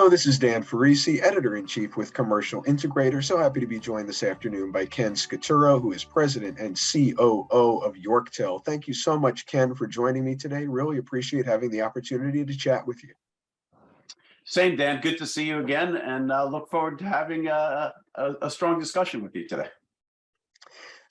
Hello, this is Dan Farisi, Editor-in-Chief with Commercial Integrator. So happy to be joined this afternoon by Ken Scaturro, who is President and COO of Yorktel. Thank you so much, Ken, for joining me today. Really appreciate having the opportunity to chat with you. Same, Dan. Good to see you again, and look forward to having a strong discussion with you today.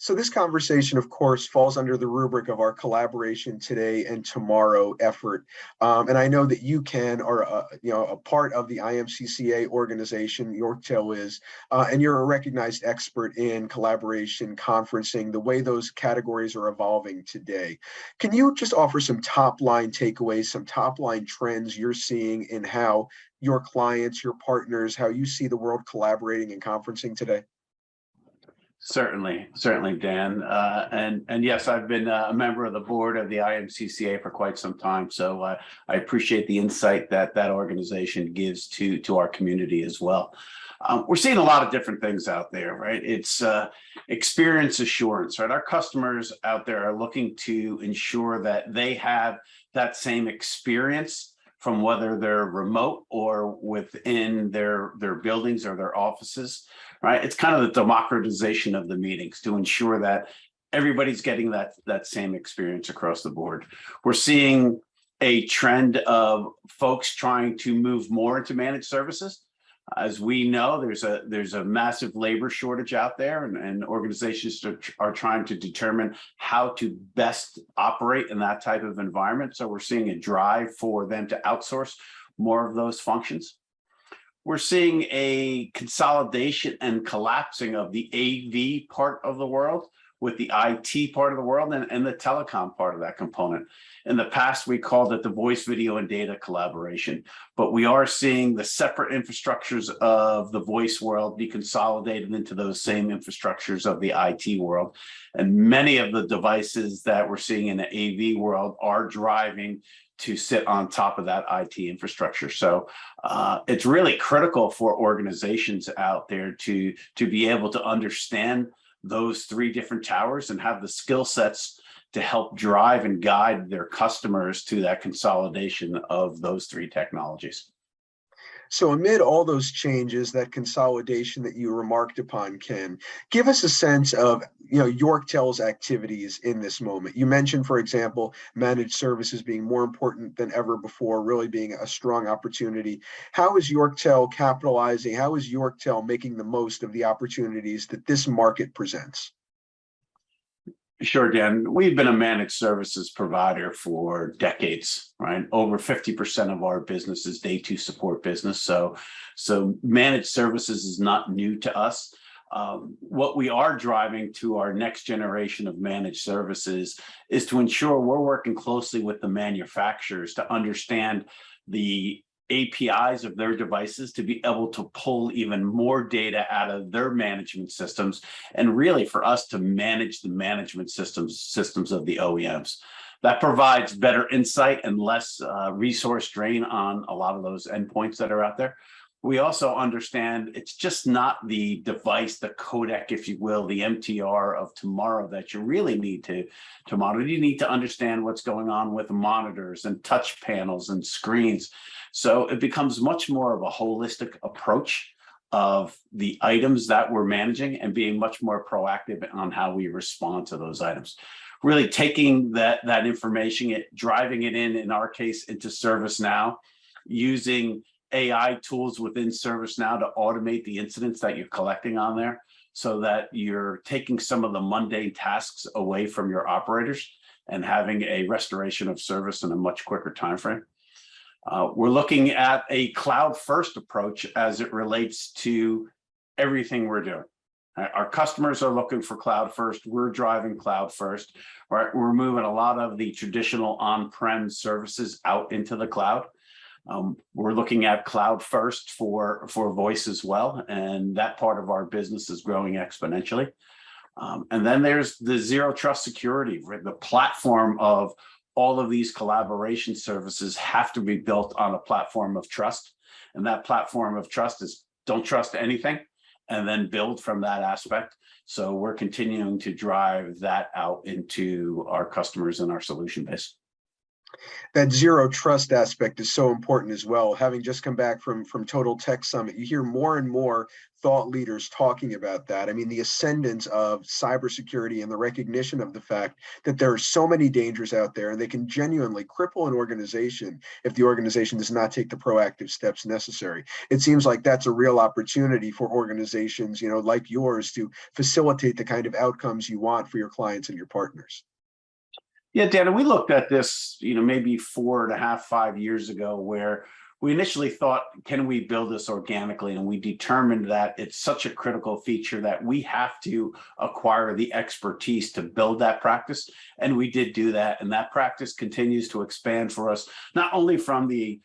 So this conversation, of course, falls under the rubric of our collaboration today and tomorrow effort. And I know that you, Ken, are a part of the IMCCA organization, Yorktel is, and you're a recognized expert in collaboration, conferencing, the way those categories are evolving today. Can you just offer some top-line takeaways, some top-line trends you're seeing in how your clients, your partners, how you see the world collaborating and conferencing today? Certainly, Dan. And yes, I've been a member of the board of the IMCCA for quite some time. So I appreciate the insight that organization gives to our community as well. We're seeing a lot of different things out there, right? It's experience assurance, right? Our customers out there are looking to ensure that they have that same experience from whether they're remote or within their buildings or their offices, right? It's kind of the democratization of the meetings to ensure that everybody's getting that same experience across the board. We're seeing a trend of folks trying to move more into managed services. As we know, there's a massive labor shortage out there, and organizations are trying to determine how to best operate in that type of environment. So we're seeing a drive for them to outsource more of those functions. We're seeing a consolidation and collapsing of the AV part of the world with the IT part of the world and the telecom part of that component. In the past, we called it the voice, video, and data collaboration, but we are seeing the separate infrastructures of the voice world be consolidated into those same infrastructures of the IT world. And many of the devices that we're seeing in the AV world are driving to sit on top of that IT infrastructure. So it's really critical for organizations out there to be able to understand those three different towers and have the skill sets to help drive and guide their customers to that consolidation of those three technologies. So amid all those changes, that consolidation that you remarked upon, Ken, give us a sense of Yorktel's activities in this moment. You mentioned, for example, managed services being more important than ever before, really being a strong opportunity. How is Yorktel capitalizing? How is Yorktel making the most of the opportunities that this market presents? Sure, Dan. We've been a managed services provider for decades, right? Over 50% of our business is day two support business. So managed services is not new to us. What we are driving to our next generation of managed services is to ensure we're working closely with the manufacturers to understand the APIs of their devices to be able to pull even more data out of their management systems, and really for us to manage the management systems of the OEMs. That provides better insight and less resource drain on a lot of those endpoints that are out there. We also understand it's just not the device, the codec, if you will, the MTR of tomorrow that you really need to monitor. You need to understand what's going on with monitors and touch panels and screens. So it becomes much more of a holistic approach of the items that we're managing and being much more proactive on how we respond to those items. Really taking that information, driving it in our case, into ServiceNow, using AI tools within ServiceNow to automate the incidents that you're collecting on there so that you're taking some of the mundane tasks away from your operators and having a restoration of service in a much quicker time frame. We're looking at a cloud-first approach as it relates to everything we're doing. Our customers are looking for cloud first. We're driving cloud first. Right? We're moving a lot of the traditional on-prem services out into the cloud. We're looking at cloud first for voice as well, and that part of our business is growing exponentially. And then there's the zero trust security, right? The platform of all of these collaboration services have to be built on a platform of trust. And that platform of trust is don't trust anything and then build from that aspect. So we're continuing to drive that out into our customers and our solution base. That zero trust aspect is so important as well. Having just come back from Total Tech Summit, you hear more and more thought leaders talking about that. I mean, the ascendance of cybersecurity and the recognition of the fact that there are so many dangers out there and they can genuinely cripple an organization if the organization does not take the proactive steps necessary. It seems like that's a real opportunity for organizations, like yours, to facilitate the kind of outcomes you want for your clients and your partners. Yeah, Dan, and we looked at this, maybe 4.5, 5 years ago, where we initially thought, can we build this organically? And we determined that it's such a critical feature that we have to acquire the expertise to build that practice. And we did do that. And that practice continues to expand for us, not only from the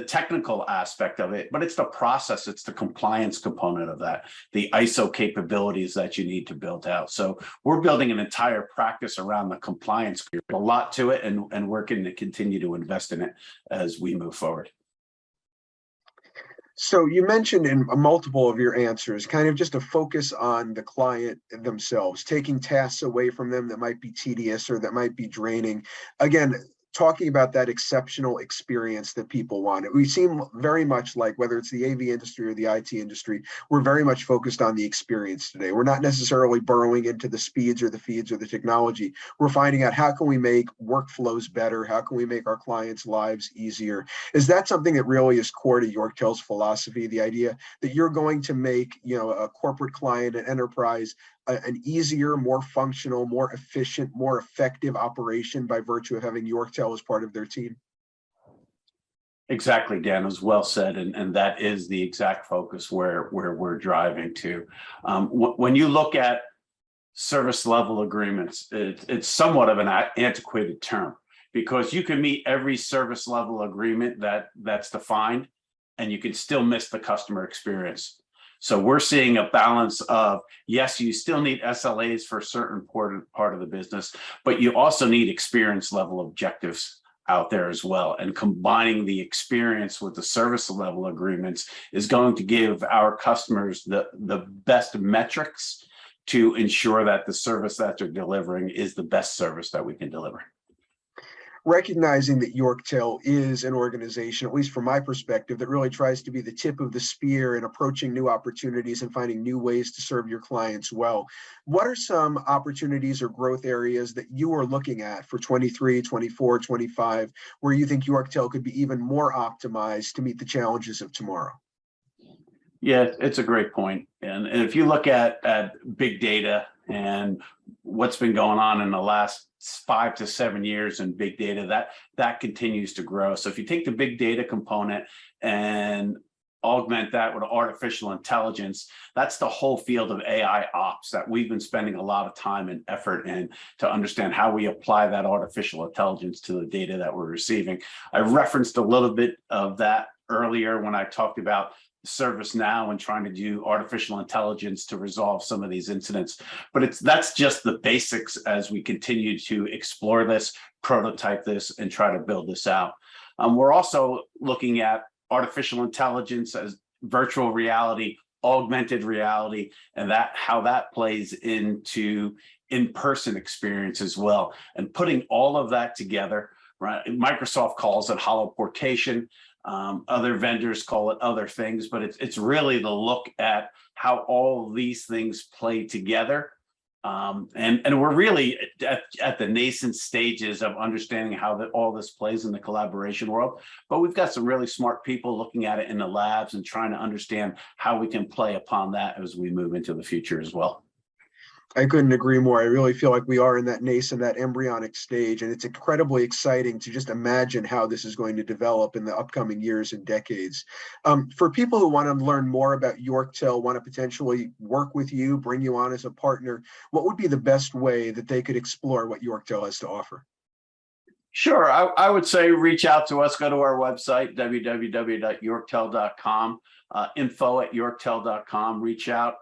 technical aspect of it, but it's the process, it's the compliance component of that, the ISO capabilities that you need to build out. So we're building an entire practice around the compliance, a lot to it, and we're going to continue to invest in it as we move forward. So you mentioned in multiple of your answers, kind of just a focus on the client themselves, taking tasks away from them that might be tedious or that might be draining. Again, talking about that exceptional experience that people want. We seem very much like, whether it's the AV industry or the IT industry, we're very much focused on the experience today. We're not necessarily burrowing into the speeds or the feeds or the technology. We're finding out, how can we make workflows better? How can we make our clients' lives easier? Is that something that really is core to Yorktel's philosophy, the idea that you're going to make, a corporate client, an enterprise, an easier, more functional, more efficient, more effective operation by virtue of having Yorktel as part of their team? Exactly, Dan, it was well said, and that is the exact focus where we're driving to. When you look at service level agreements, it's somewhat of an antiquated term, because you can meet every service level agreement that's defined, and you can still miss the customer experience. So we're seeing a balance of, yes, you still need SLAs for a certain part of the business, but you also need experience level objectives out there as well. And combining the experience with the service level agreements is going to give our customers the best metrics to ensure that the service that they're delivering is the best service that we can deliver. Recognizing that Yorktel is an organization, at least from my perspective, that really tries to be the tip of the spear in approaching new opportunities and finding new ways to serve your clients well. What are some opportunities or growth areas that you are looking at for 23, 24, 25, where you think Yorktel could be even more optimized to meet the challenges of tomorrow? Yeah, it's a great point. And if you look at big data and what's been going on in the last 5 to 7 years in big data, that continues to grow. So if you take the big data component and augment that with artificial intelligence, that's the whole field of AI ops that we've been spending a lot of time and effort in, to understand how we apply that artificial intelligence to the data that we're receiving. I referenced a little bit of that earlier when I talked about ServiceNow and trying to do artificial intelligence to resolve some of these incidents. But that's just the basics as we continue to explore this, prototype this, and try to build this out. We're also looking at artificial intelligence as virtual reality, augmented reality, and how that plays into in-person experience as well. And putting all of that together, right? Microsoft calls it holoportation. Other vendors call it other things, but it's really the look at how all these things play together. And we're really at the nascent stages of understanding how all this plays in the collaboration world. But we've got some really smart people looking at it in the labs and trying to understand how we can play upon that as we move into the future as well. I couldn't agree more. I really feel like we are in that nascent, that embryonic stage, and it's incredibly exciting to just imagine how this is going to develop in the upcoming years and decades. For people who want to learn more about Yorktel, want to potentially work with you, bring you on as a partner, what would be the best way that they could explore what Yorktel has to offer? Sure. I would say reach out to us. Go to our website, www.yorktel.com, info@yorktel.com. Reach out.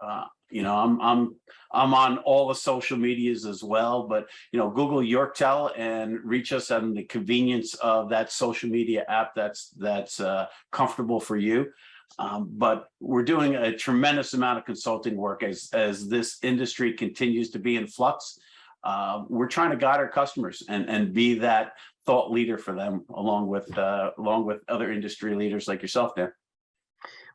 I'm on all the social medias as well, but Google Yorktel and reach us on the convenience of that social media app that's comfortable for you. But we're doing a tremendous amount of consulting work as this industry continues to be in flux. We're trying to guide our customers and be that thought leader for them, along with other industry leaders like yourself, Dan.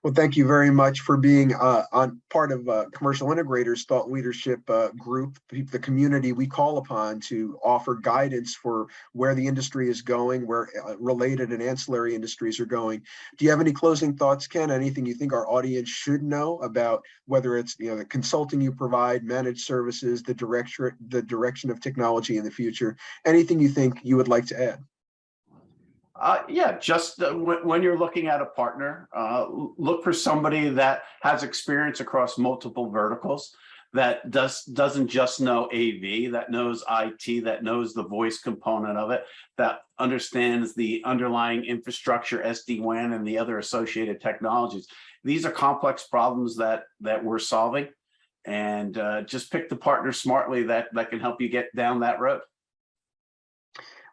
Well, thank you very much for being on part of Commercial Integrators Thought Leadership Group, the community we call upon to offer guidance for where the industry is going, where related and ancillary industries are going. Do you have any closing thoughts, Ken? Anything you think our audience should know about whether it's the consulting you provide, managed services, the direction of technology in the future? Anything you think you would like to add? Yeah, just when you're looking at a partner, look for somebody that has experience across multiple verticals, that doesn't just know AV, that knows IT, that knows the voice component of it, that understands the underlying infrastructure, SD-WAN, and the other associated technologies. These are complex problems that we're solving, and just pick the partner smartly that can help you get down that road.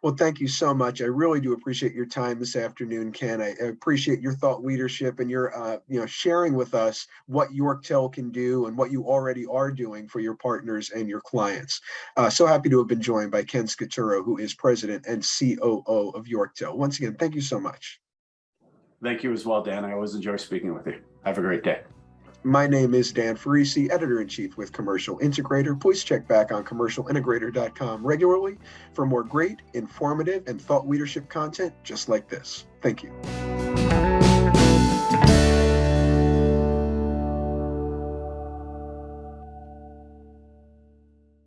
Well, thank you so much. I really do appreciate your time this afternoon, Ken. I appreciate your thought leadership and your sharing with us what Yorktel can do and what you already are doing for your partners and your clients. So happy to have been joined by Ken Scaturro, who is President and COO of Yorktel. Once again, thank you so much. Thank you as well, Dan. I always enjoy speaking with you. Have a great day. My name is Dan Farisi, Editor-in-Chief with Commercial Integrator. Please check back on commercialintegrator.com regularly for more great, informative, and thought leadership content just like this. Thank you.